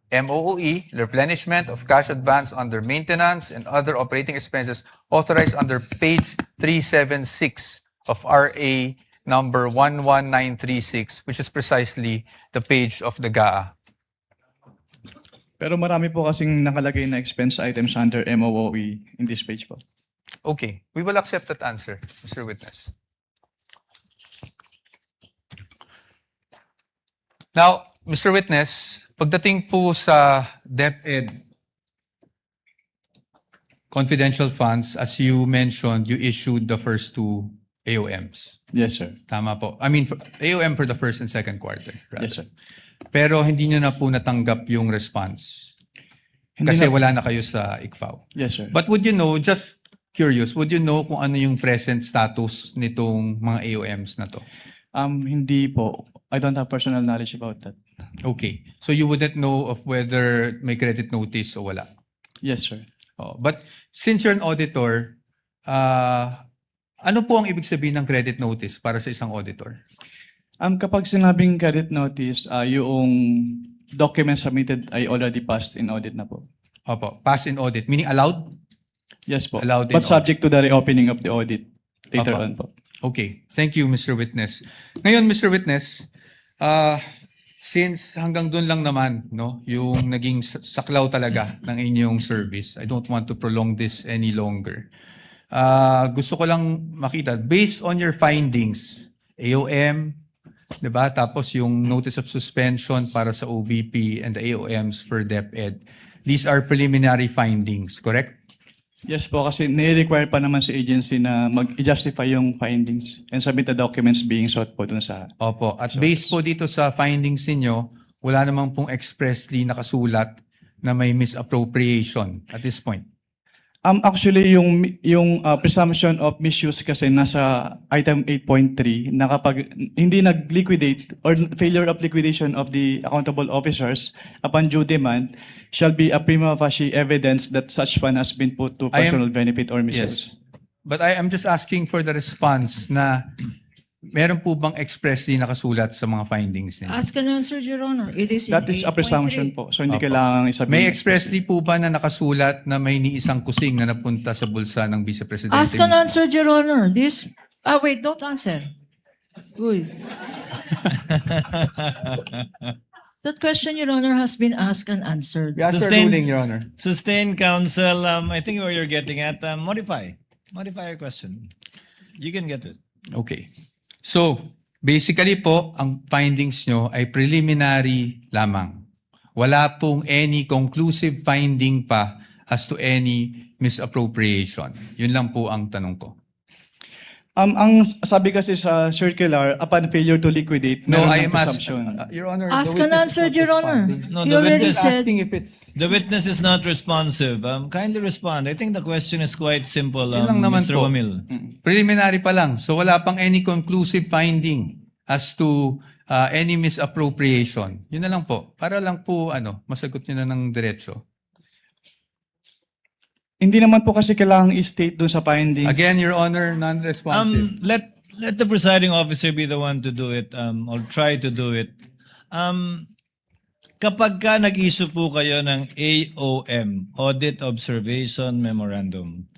MOOE, replenishment of cash advance under maintenance and other operating expenses authorized under page 376 of RA number 11936, which is precisely the page of the GAA. Pero marami po kasing nakalagay na expense items under MOOE in this page po. Okay, we will accept that answer, Mr. Witness. Now, Mr. Witness, pagdating po sa DepEd confidential funds, as you mentioned, you issued the first two AOMs. Yes, sir. Tama po. I mean, AOM for the first and second quarter. Rather. Yes, sir. Pero hindi nyo na po natanggap yung response. Hindi Kasi na- wala na kayo sa ICFAO. Yes, sir. But would you know, just curious, would you know kung ano yung present status nitong mga AOMs na to? Hindi po. I don't have personal knowledge about that. Okay. So you wouldn't know of whether may credit notice o wala? Yes, sir. Oh, but since you're an auditor, ano po ang ibig sabihin ng credit notice para sa isang auditor? Kapag sinabing credit notice, yung documents submitted ay already passed in audit na po. Opo, pass in audit, meaning allowed? Yes po. Allowed in But subject to the reopening of the audit later Apa. on po. Okay. Thank you, Mr. Witness. Ngayon, Mr. Witness, since hanggang doon lang naman, no, yung naging saklaw talaga ng inyong service, I don't want to prolong this any longer. Gusto ko lang makita, based on your findings, AOM, diba? Tapos yung notice of suspension para sa OVP and the AOMs for DepEd, these are preliminary findings, correct? Yes po, kasi nire-require pa naman sa agency na mag-justify yung findings and submit the documents being sought po dun sa... Opo. At based po dito sa findings ninyo, wala namang pong expressly nakasulat na may misappropriation at this point. Actually, yung presumption of misuse kasi nasa item 8.3 na kapag hindi nag-liquidate or failure of liquidation of the accountable officers upon due demand shall be a prima facie evidence that such fund has been put to I am- personal benefit or misuse. Yes. But I am just asking for the response na meron po bang expressly nakasulat sa mga findings ninyo? Ask and answer, Your Honor. It is in That is a 8.3. presumption po. So hindi Opo. kailangan isabihin. May expressly po ba na nakasulat na may ni isang kusing na napunta sa bulsa ng Vice Presidente? Ask and answer, Your Honor. This... wait, don't answer. Uy. That question, Your Honor, has been asked and answered. We ask for Sustain- ruling, Your Honor. Sustained counsel, I think where you're getting at, modify your question. You can get it. Okay. So, basically po, ang findings nyo ay preliminary lamang. Wala pong any conclusive finding pa as to any misappropriation. Yun lang po ang tanong ko. Ang sabi kasi sa circular, upon failure to liquidate, No, meron I ng am presumption. Your Honor, Ask the and witness is answer, not Your Honor. responding. No, He the already witness- said... Asking if it's... The witness is not responsive. Kindly respond. I think the question is quite simple, Yun lang naman Mr. po. Wamil. Preliminary pa lang. So wala pang any conclusive finding as to any misappropriation. Yun na lang po. Para lang po masagot nyo na ng diretso. Hindi naman po kasi kailangang i-state dun sa findings. Again, Your Honor, non-responsive. Let the presiding officer be the one to do it, or try to do it. Kapag ka nag-issue po kayo ng AOM, Audit Observation Memorandum,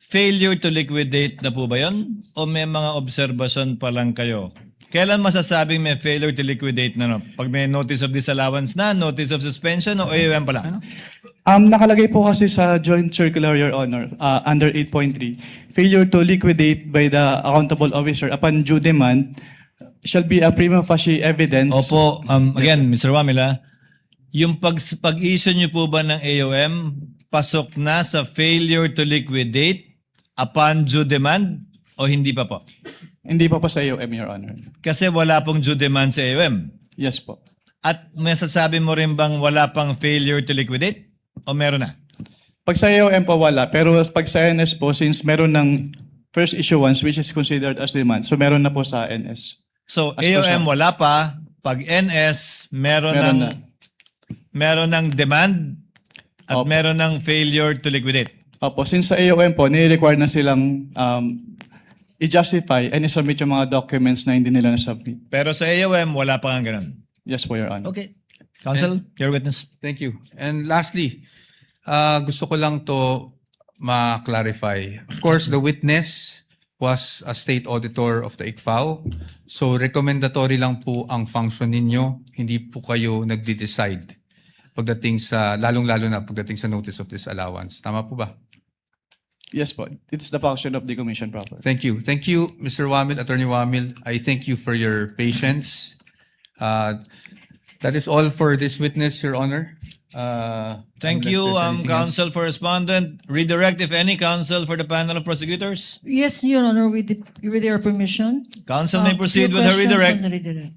failure to liquidate na po ba yun? O may mga observation pa lang kayo? Kailan masasabing may failure to liquidate na? No? Pag may notice of disallowance na, notice of suspension, o AOM pa lang? Nakalagay po kasi sa joint circular, Your Honor, under 8.3, failure to liquidate by the accountable officer upon due demand shall be a prima facie evidence. Opo, again, Mr. Wamila, yung pag-issue niyo po ba ng AOM, pasok na sa failure to liquidate upon due demand o hindi pa po? Hindi pa sa AOM, Your Honor. Kasi wala pong due demand sa AOM. Yes po. At masasabi mo rin bang wala pang failure to liquidate? O meron na? Pag sa AOM po wala, pero pag sa NS po, since meron ng first issuance which is considered as demand, so meron na po sa NS. So, As per AOM siya. wala pa. Pag NS, meron ng demand at Opo. meron ng failure to liquidate. Opo, since sa AOM po, nire-require na silang i-justify and i-submit yung mga documents na hindi nila na-submit. Pero sa AOM, wala pa nga ganun. Yes po, Your Honor. Okay. Counsel, your witness. Thank you. And lastly, gusto ko lang to ma-clarify. Of course, the witness was a state auditor of the ICFAO. So recommendatory lang po ang function ninyo. Hindi po kayo nagde-decide pagdating sa, lalong-lalo na pagdating sa notice of disallowance. Tama po ba? Yes po. It's the function of the commission proper. Thank you. Thank you, Mr. Wamil, Attorney Wamil. I thank you for your patience. That is all for this witness, Your Honor. Thank Unless you, there's anything else. counsel for respondent. Redirect, if any, counsel for the panel of prosecutors. Yes, Your Honor, with your permission. Counsel may proceed Few with her questions redirect. on the redirect.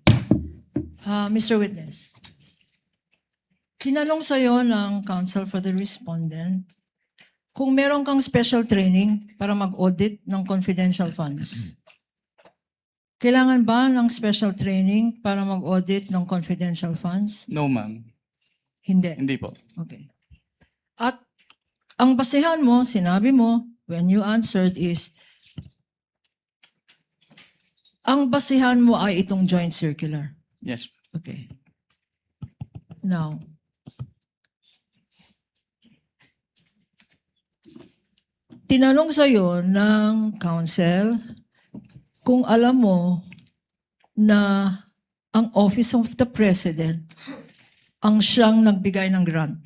Mr. Witness, tinanong sa'yo ng counsel for the respondent kung meron kang special training para mag-audit ng confidential funds. Kailangan ba ng special training para mag-audit ng confidential funds? No, ma'am. Hindi. Hindi po. Okay. At ang basehan mo, sinabi mo, when you answered is, ang basehan mo ay itong joint circular. Yes. Okay. Now, tinanong sa'yo ng counsel kung alam mo na ang Office of the President ang siyang nagbigay ng grant.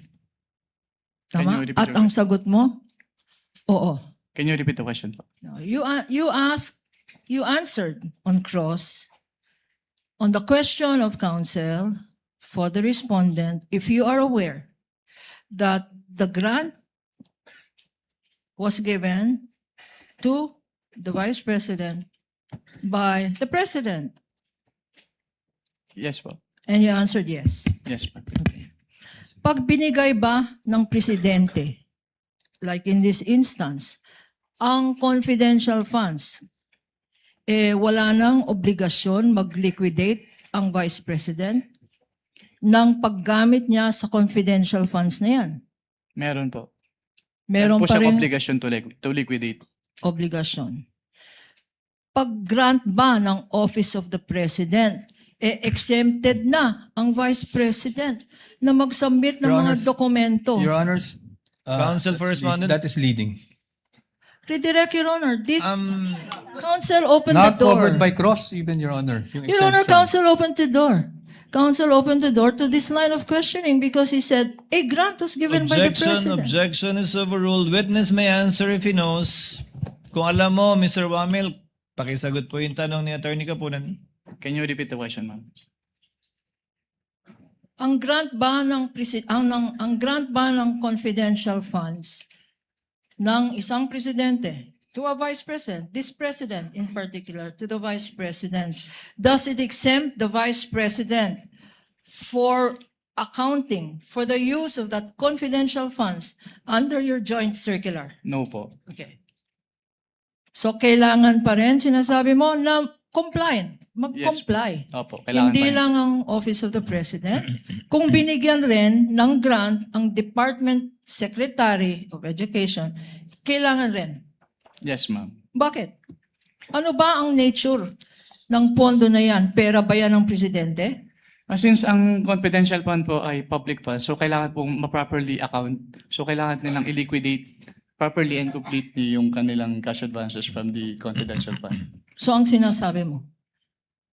Can Tama? you repeat At your ang sagot mo, oo. Can you repeat the question po? No, you answered on cross on the question of counsel for the respondent if you are aware that the grant was given to the Vice President by the President. Yes po. And you answered yes. Yes po. Okay. Pag binigay ba ng Presidente, like in this instance, ang confidential funds, wala nang obligasyon mag-liquidate ang Vice President ng paggamit niya sa confidential funds na yan. Meron po. Meron po pa siyang rin obligation to liquidate. obligasyon. Pag-grant ba ng Office of the President, exempted na ang Vice President na mag-submit ng Your mga Honors, dokumento. Your Honors, Counsel for respondent. that is leading. Redirect, Your Honor. This counsel opened Not the door. covered by cross, even, Your Honor. Yung Your Honor, exemption. counsel opened the door. Counsel opened the door to this line of questioning because he said a grant was given by the President. Objection is overruled. Witness may answer if he knows. Kung alam mo, Mr. Wamil, pakisagot po yung tanong ni Attorney Kapunan. Can you repeat the question, ma'am? Ang grant ba ng ang grant ba ng confidential funds ng isang presidente to a vice president, this president in particular, to the vice president, does it exempt the vice president for accounting for the use of that confidential funds under your joint circular? No po. Okay. So kailangan pa rin, sinasabi mo, na compliant, mag-comply. Opo. Kailangan Hindi pa rin. lang ang Office of the President. Kung binigyan rin ng grant ang Department Secretary of Education, kailangan rin. Yes, ma'am. Bakit? Ano ba ang nature ng pondo na yan? Pera ba yan ng Presidente? Since ang confidential fund po ay public fund, so kailangan pong ma-properly account. So kailangan nilang i-liquidate properly and completely yung kanilang cash advances from the confidential fund. So ang sinasabi mo,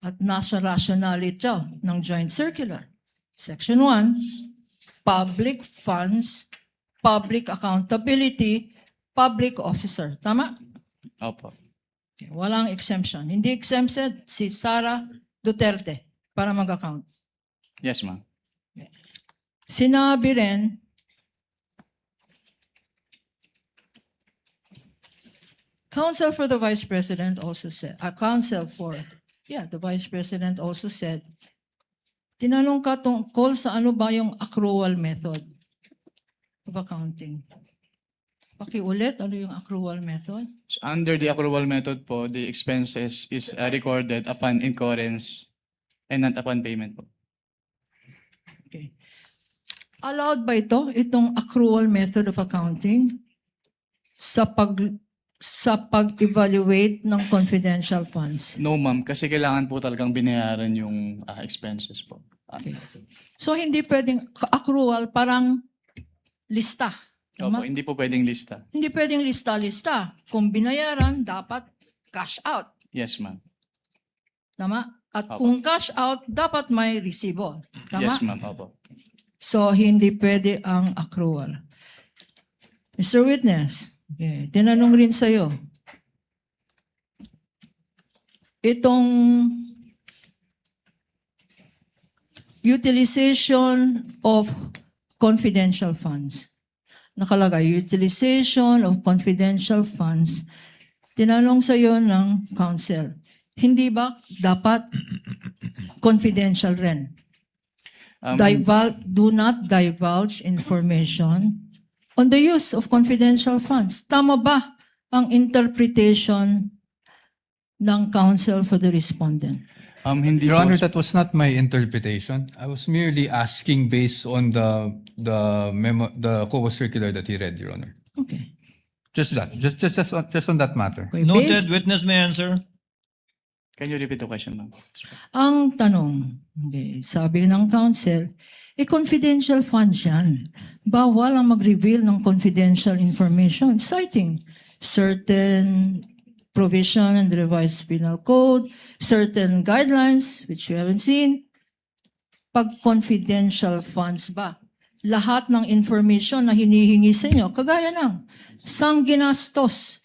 at nasa rationality ng Joint Circular, Section 1, public funds, public accountability, public officer. Tama? Opo. Okay, walang exemption. Hindi exempted si Sara Duterte para mag-account. Yes, ma'am. Sinabi rin, Counsel for the Vice President also said, the Vice President also said, tinanong ka tungkol sa ano ba yung accrual method of accounting. Pakiulit, ano yung accrual method? So under the accrual method po, the expenses is recorded upon incurrence and not upon payment po. Okay. Allowed ba itong accrual method of accounting sa pag-evaluate ng confidential funds? No, ma'am. Kasi kailangan po talagang binayaran yung expenses po. Okay. So hindi pwedeng accrual, parang lista. Opo, Tama? hindi po pwedeng lista. Hindi pwedeng lista-lista. Kung binayaran, dapat cash out. Yes, ma'am. Tama? At Opo. kung cash out, dapat may resibo. Tama? Yes, ma'am. Opo. So, hindi pwede ang accrual. Mr. Witness, okay, tinanong rin sa'yo, itong utilization of confidential funds. Nakalagay, utilization of confidential funds. Tinanong sa'yo ng counsel, hindi ba dapat confidential rin? Do not divulge information on the use of confidential funds. Tama ba ang interpretation ng counsel for the respondent? Hindi Your po. Honor, that was not my interpretation. I was merely asking based on the memo, the COA circular that he read, Your Honor. Okay. Just that, just on that matter. Okay, Noted. Witness may answer. Can you repeat the question, ma'am? Ang tanong, okay, sabi ng counsel, confidential funds yan. Bawal ang mag-reveal ng confidential information, citing certain provision in the revised penal code, certain guidelines, which we haven't seen. Pag confidential funds ba, lahat ng information na hinihingi sa inyo, kagaya ng sang ginastos,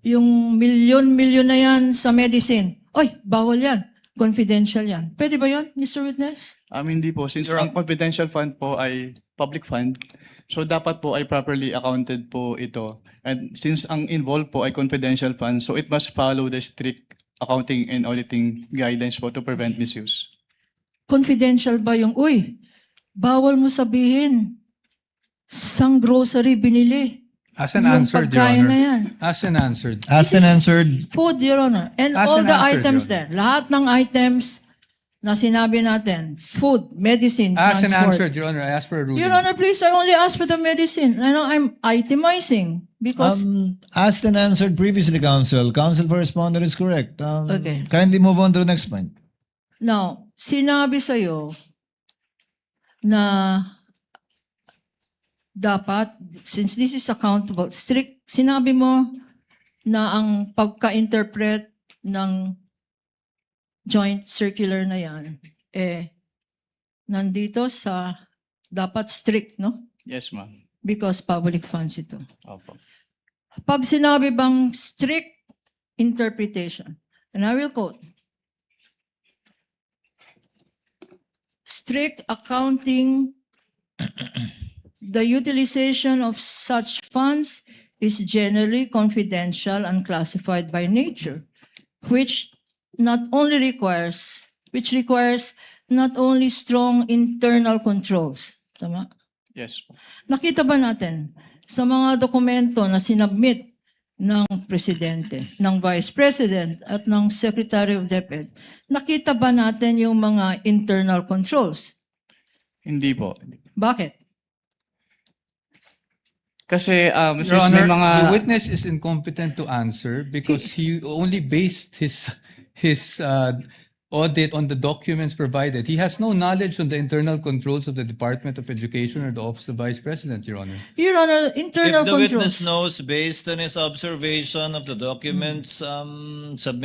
yung milyon-milyon na yan sa medicine, oy, bawal yan, confidential yan. Pwede ba yan, Mr. Witness? Hindi po. Since ang confidential fund po ay public fund, so dapat po ay properly accounted po ito. And since ang involved po ay confidential fund, so it must follow the strict accounting and auditing guidelines po to prevent misuse. Confidential ba yung, uy, bawal mo sabihin, sang grocery binili. As an Yung answered, Your pagkain na Honor. yan. As an answered. Asked and answered. Food, Your Honor. And As all an the answer, items Your there. Lahat ng items na sinabi natin. Food, medicine, As an transport. answered, Your Honor, I asked for a ruling. Your Honor, please, I only asked for the medicine. I know I'm itemizing because Asked and answered previously, counsel. Counsel for respondent is correct. Okay. Kindly move on to the next point. now, sinabi sa'yo na dapat, since this is accountable, strict, sinabi mo na ang pagka-interpret ng joint circular na yan, nandito sa dapat strict, no? Yes, ma'am. Because public funds ito. Opo. Pag sinabi bang strict interpretation, and I will quote, strict accounting, the utilization of such funds is generally confidential and classified by nature, which requires not only strong internal controls. Tama? Yes po. Nakita ba natin sa mga dokumento na sinubmit ng Presidente, ng Vice President at ng Secretary of DepEd, nakita ba natin yung mga internal controls? Hindi po. Bakit? Kasi Your since may Honor, mga... the witness is incompetent to answer because he only based his audit on the documents provided. He has no knowledge on the internal controls of the Department of Education or the Office of Vice President, Your Honor. Your Honor, If internal the witness controls. knows based on his observation of the documents submitted